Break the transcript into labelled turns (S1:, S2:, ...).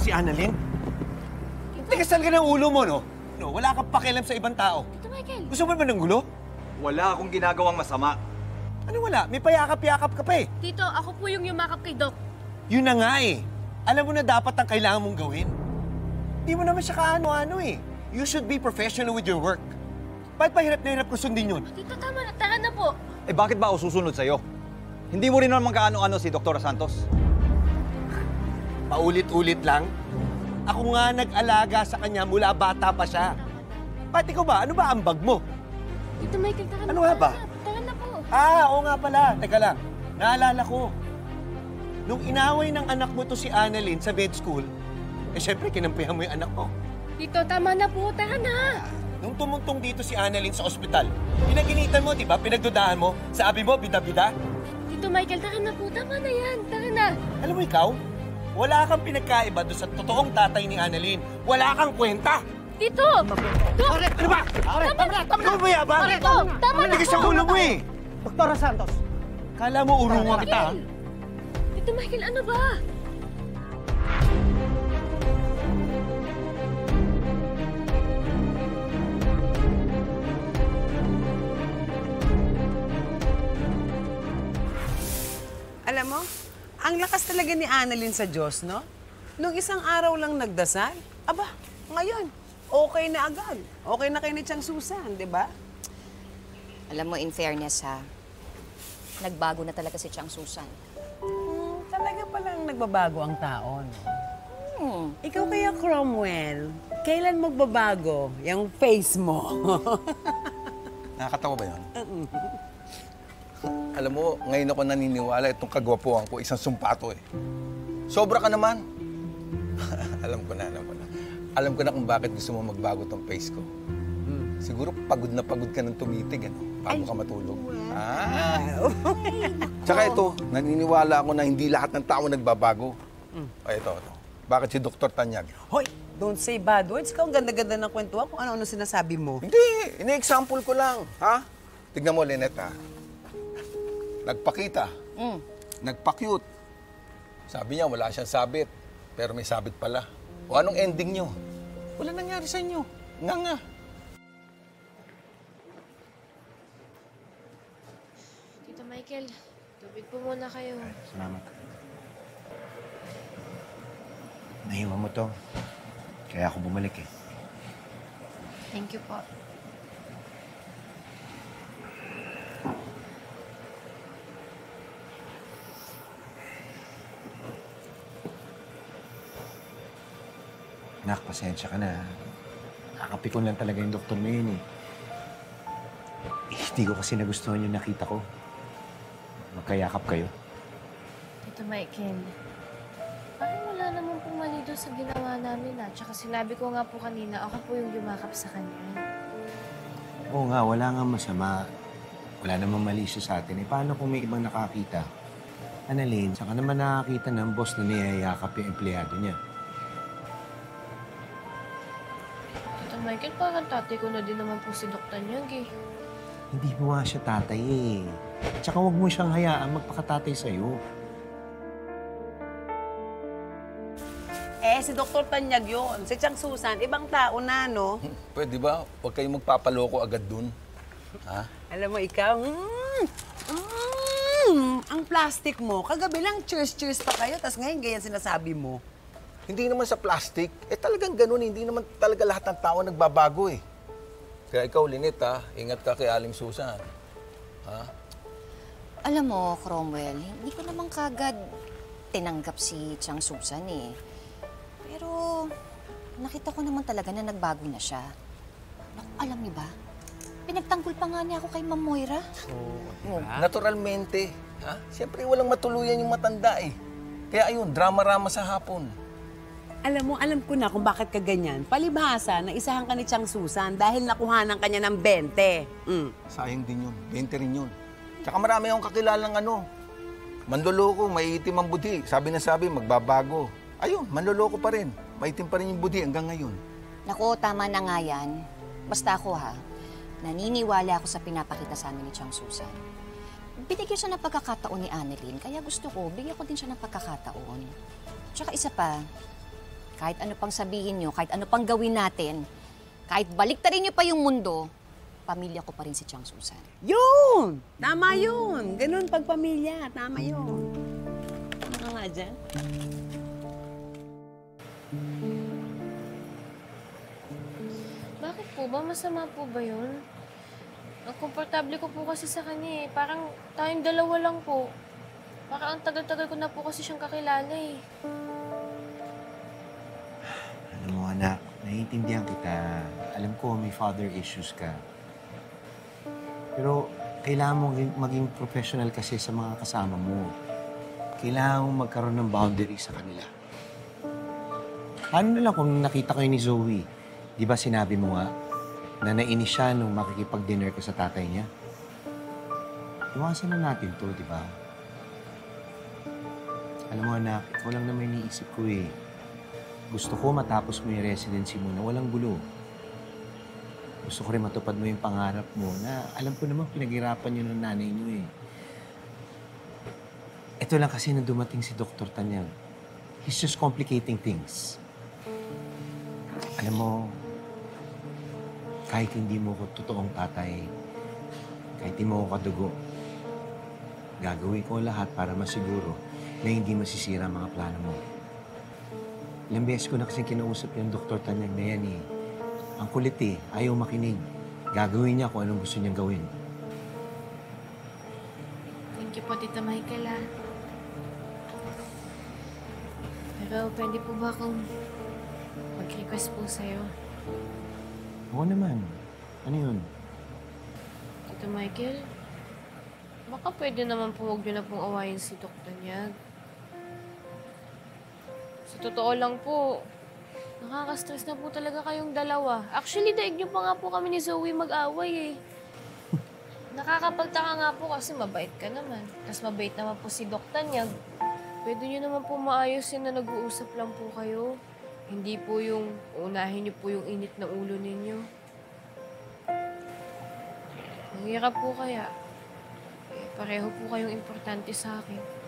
S1: si Annalyn? Tigas talaga ng ulo mo, no? No, wala kang pakialam sa ibang tao.
S2: Tito Michael!
S1: Gusto mo ba ng gulo?
S3: Wala akong ginagawang masama.
S1: Ano wala? May payakap-yakap ka pa eh.
S2: Tito, ako po yung yumakap kay Doc.
S1: Yun na nga eh. Alam mo na dapat ang kailangan mong gawin. Di mo naman siya kaano-ano eh. You should be professional with your work. Bakit pa hirap na hirap ko sundin yun?
S2: Tito, tama na. Tara na po.
S3: Eh bakit ba ako susunod sa'yo? Hindi mo rin naman kaano-ano si Dr. Santos.
S1: Paulit-ulit lang. Ako nga nag-alaga sa kanya mula bata pa siya. Bakit ikaw ba? Ano ba ang bag mo?
S2: Tito Michael, tara na.
S1: Ano nga ba?
S2: Tara na po.
S1: Oo nga pala. Teka lang. Naalala ko. Nung inaway ng anak mo to si Annalyn sa vet school, eh syempre kinampihan mo yung anak mo.
S2: Tito, tama na po. Tara na.
S1: Nung tumuntong dito si Annalyn sa ospital, pinaginitan mo, di ba? Pinagdudahan mo. Sabi mo, bida-bida.
S2: Tito Michael, tara na po. Tama na yan. Tara na.
S1: Alam mo ikaw, wala kang pinagkaiba doon sa totoong tatay ni Annalyn. Wala kang kwenta.
S2: Tito! Doc!
S1: Ano ba?
S2: Tama na!
S1: Ikaw ba yabang?
S2: Tito, tama na
S1: Tigas
S2: po!
S1: ang ulo mo eh.
S4: Dr. Santos!
S1: Kala mo urungan kita, ha?
S2: Tito Michael, ano ba?
S5: Alam mo, ang lakas talaga ni Annalyn sa Diyos, no? Nung isang araw lang nagdasal, aba, ngayon, okay na agad. Okay na kayo ni Tiang Susan, di ba?
S6: Alam mo, in fairness ha, nagbago na talaga si Tiang Susan.
S5: Talaga palang nagbabago ang tao, no? Ikaw kaya, Cromwell, kailan magbabago yung face mo?
S7: Nakakatawa ba yun? Alam mo, ngayon ako naniniwala itong kagwapuhan ko, isang sumpato eh. Sobra ka naman. Alam ko na. Alam ko na kung bakit gusto mo magbago tong face ko. Siguro pagod na pagod ka ng tumitig, ano? Bago ka matulog.
S5: Wow.
S7: Tsaka ito, naniniwala ako na hindi lahat ng tao nagbabago. Ay, ito. Bakit si Dr. Tanyag?
S5: Hoy, don't say bad words. Ikaw ang ganda-ganda ng kwentuhan kung ano-ano sinasabi mo.
S7: Hindi, ini-example ko lang. Ha? Tignan mo, Lynette, ha? Nagpakita. Nagpa-cute. Sabi niya, wala siyang sabit. Pero may sabit pala. O anong ending niyo? Wala nangyari sa inyo. Nga.
S2: Tito Michael, tubig po muna kayo.
S1: Salamat. Nahiwa mo to. Kaya ako bumalik eh.
S2: Thank you po.
S1: Nak, pasensya ka na. Nakakapikon lang talaga yung doktor mo yun eh. Hindi ko kasi nagustuhan yung nakita ko. Magkayakap kayo.
S2: Tito Michael, parang wala naman pong mali doon sa ginawa namin Tsaka sinabi ko nga po kanina, ako po yung yumakap sa kanya.
S1: Oo nga, wala nga masama. Wala namang mali siya sa atin. Eh, paano kung may ibang nakakita? Annalyn, saka naman nakakita ng boss na niyayakap yung empleyado niya.
S2: Tito Michael, parang tatay ko na din naman po si Dr. Nyag eh.
S1: Hindi mo nga siya tatay eh. Tsaka huwag mo siyang hayaan magpakatatay sa'yo.
S5: Si Dr. Tanyag yun. Si Tiang Susan, ibang tao na, no?
S7: Pwede ba? Huwag kayong magpapaloko agad dun. Ha?
S5: Alam mo, ikaw, ang plastic mo. Kagabi lang, cheers pa kayo, tapos ngayon ganyan sinasabi mo.
S7: Hindi naman sa plastic. Talagang ganun. Hindi naman talaga lahat ng tao nagbabago eh. Kaya ikaw, Lynette, ha? Ingat ka kay Aling Susan. Ha?
S6: Alam mo, Cromwell, hindi ko naman kagad tinanggap si Tiang Susan eh. Pero nakita ko naman talaga na nagbago na siya. Naku, alam niyo ba? Pinagtanggol pa nga niya ako kay Ma'am Moira.
S7: Naturalmente. Ha? Siyempre, walang matuluyan yung matanda eh. Kaya ayun, drama-rama sa hapon.
S5: Alam mo, alam ko na kung bakit ka ganyan. Palibhasa na isahan ka ni Tiang Susan dahil nakuhanan ka niya ng 20.
S7: Sayang din yun. 20 rin yun. Tsaka marami akong kakilalang manloloko, may itim ang budhi. Sabi, magbabago. Ayun, manloloko pa rin. Maitim pa rin yung budhi hanggang ngayon.
S6: Naku, tama na nga yan. Basta ako ha, naniniwala ako sa pinapakita sa amin ni Tiang Susan. Binigyan siya ng pagkakataon ni Annalyn, kaya gusto ko, bigyan ko din siya ng pagkakataon. Tsaka isa pa, Kahit ano pang sabihin nyo, kahit ano pang gawin natin, kahit baliktarin nyo pa yung mundo, pamilya ko pa rin si Chang Susan.
S5: Yun! Tama yun. Ganun pagpamilya. Tama yun. Ano ka nga dyan?
S2: Bakit po ba? Masama po ba yun? Ang komportable ko po kasi sa kanya eh. Parang tayong dalawa lang po. Parang ang tagal-tagal ko na po kasi siyang kakilala eh.
S1: Alam mo, anak, naiintindihan kita. Alam ko may father issues ka. Pero kailangan mo maging professional kasi sa mga kasama mo. Kailangan mo magkaroon ng boundary sa kanila. Paano na lang kung nakita kayo ni Zoe? Di ba sinabi mo nga na nainis siya nung makikipag-dinner ka sa tatay niya? Iwasan na natin to, di ba? Alam mo anak, ikaw lang naman iniisip ko eh. Gusto ko matapos mo yung residency mo na walang gulo. Gusto ko rin matupad mo yung pangarap mo na alam ko naman pinaghirapan yun ng nanay niyo eh. Ito lang kasi na dumating si Dr. Tanyag. He's just complicating things. Alam mo, kahit hindi mo ko totoong tatay, kahit hindi mo ko kadugo, gagawin ko lahat para masiguro na hindi masisira ang mga plano mo. Ilang beses ko na kasi kinausap yung Dr. Tanyag na yan eh. Ang kulit eh, ayaw makinig. Gagawin niya kung anong gusto niyang gawin.
S2: Thank you po, Tita Michael ah. Pero pwede po ba akong mag-request po sa'yo?
S1: Oo naman. Ano yun?
S2: Tito Michael, baka pwede naman po huwag niyo na pong awayin si Dr. Nyag. Sa totoo lang po, nakaka-stress na po talaga kayong dalawa. Actually, daig niyo pa nga po kami ni Zoe mag-away eh. Nakakapagtaka nga po kasi mabait ka naman. Tapos mabait naman po si Dr. Nyag. Pwede niyo naman po maayusin na nag-uusap lang po kayo. Hindi po yung unahin niyo po yung init na ulo ninyo. Ang hirap po kaya. Eh, pareho po kayong importante sa akin.